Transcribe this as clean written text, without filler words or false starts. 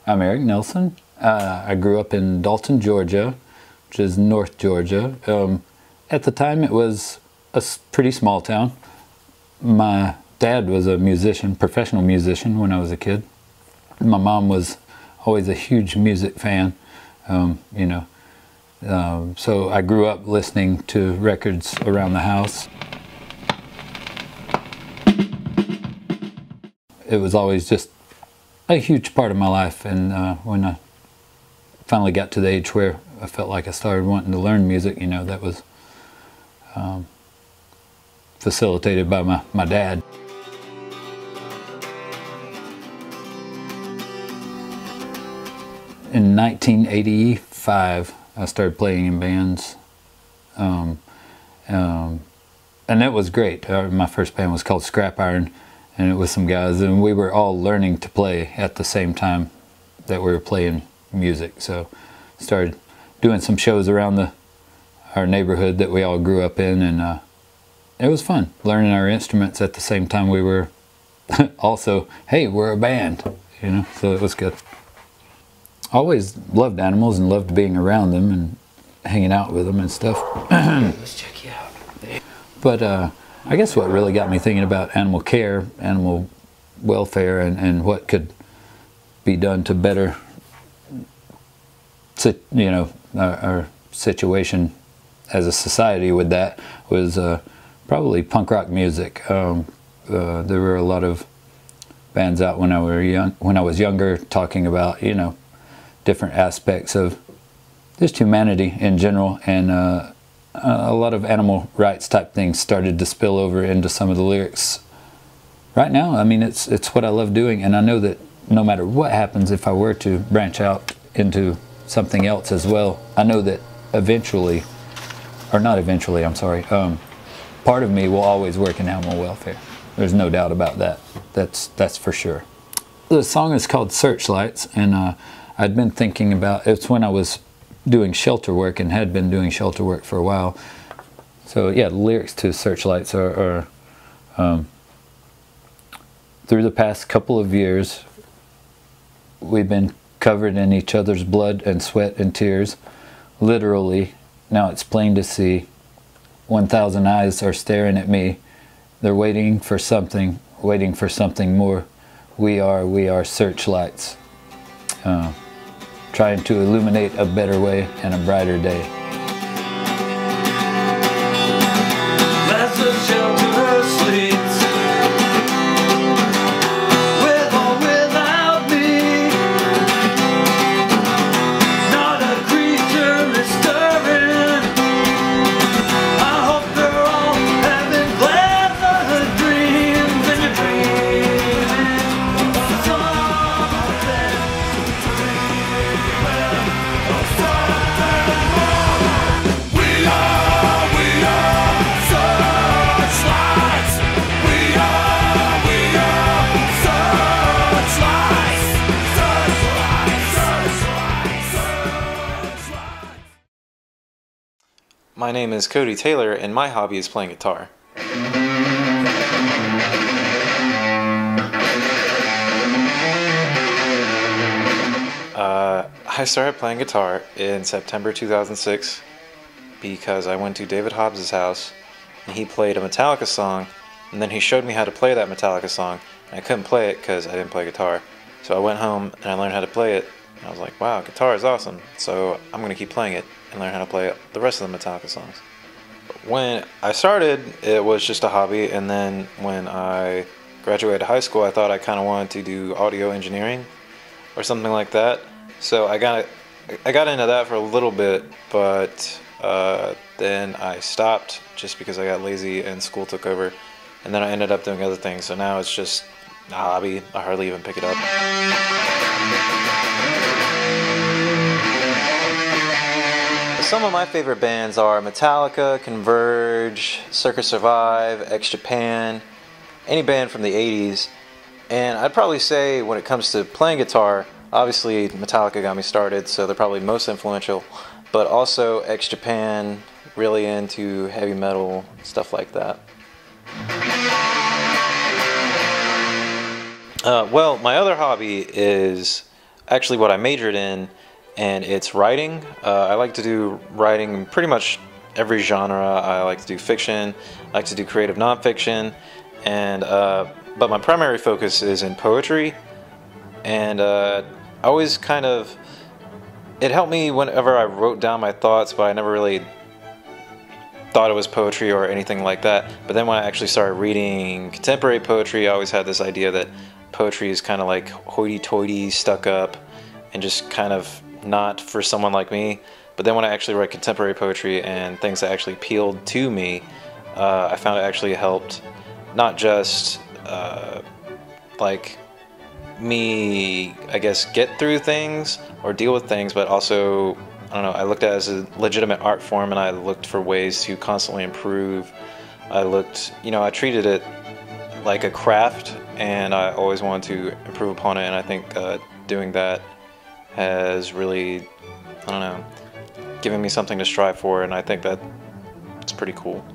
I'm Eric Nelson. I grew up in Dalton, Georgia, which is North Georgia. At the time, it was a pretty small town. My dad was a musician, professional musician, when I was a kid. My mom was always a huge music fan, so I grew up listening to records around the house. It was always just a huge part of my life, and when I finally got to the age where I felt like I started wanting to learn music, that was facilitated by my dad. In 1985, I started playing in bands, and that was great. My first band was called Scrap Iron, and it was some guys, and we were all learning to play at the same time that we were playing music. So started doing some shows around our neighborhood that we all grew up in, and it was fun learning our instruments at the same time we were also, hey, we're a band, so it was good. Always loved animals and loved being around them and hanging out with them and stuff. Let's check you out. But I guess what really got me thinking about animal care, animal welfare, and what could be done to better our situation as a society with that was probably punk rock music. There were a lot of bands out when I was younger, talking about different aspects of just humanity in general, and a lot of animal rights type things started to spill over into some of the lyrics. Right now, I mean, it's what I love doing, and I know that no matter what happens, if I were to branch out into something else as well, I know that eventually, or not eventually, I'm sorry, part of me will always work in animal welfare. There's no doubt about that. That's for sure. The song is called Searchlights, and I'd been thinking about, it's when I was doing shelter work and had been doing shelter work for a while. So yeah, the lyrics to Searchlights are through the past couple of years, we've been covered in each other's blood and sweat and tears. Literally, now it's plain to see. 1,000 eyes are staring at me. They're waiting for something more. We are searchlights, trying to illuminate a better way and a brighter day. That's the shelter sleeps. With or without me. Not a creature is stirring. I hope they're all having pleasant dreams, and you're dreaming of something. My name is Cody Taylor, and my hobby is playing guitar. I started playing guitar in September 2006 because I went to David Hobbs' house and he played a Metallica song, and then he showed me how to play that Metallica song, and I couldn't play it because I didn't play guitar. So I went home and I learned how to play it, and I was like, wow, guitar is awesome, so I'm going to keep playing it and learn how to play the rest of the Metallica songs. When I started, it was just a hobby, and then when I graduated high school, I thought I kind of wanted to do audio engineering or something like that. So I got into that for a little bit, but then I stopped just because I got lazy and school took over, and then I ended up doing other things. So now it's just a hobby. I hardly even pick it up. Some of my favorite bands are Metallica, Converge, Circus Survive, X Japan, any band from the 80s. And I'd probably say when it comes to playing guitar, obviously Metallica got me started, so they're probably most influential, but also X Japan, really into heavy metal, stuff like that. Well, my other hobby is actually what I majored in, and it's writing. I like to do writing in pretty much every genre. I like to do fiction, I like to do creative nonfiction, and but my primary focus is in poetry. And I always kind of, it helped me whenever I wrote down my thoughts, but I never really thought it was poetry or anything like that. But then when I actually started reading contemporary poetry, I always had this idea that poetry is kind of like hoity-toity, stuck up, and just kind of not for someone like me. But then when I actually read contemporary poetry and things that actually appealed to me, I found it actually helped not just like me, I guess, get through things or deal with things, but also, I don't know, I looked at it as a legitimate art form, and I looked for ways to constantly improve. I looked, you know, I treated it like a craft, and I always wanted to improve upon it, and I think doing that has really, I don't know, given me something to strive for, and I think that it's pretty cool.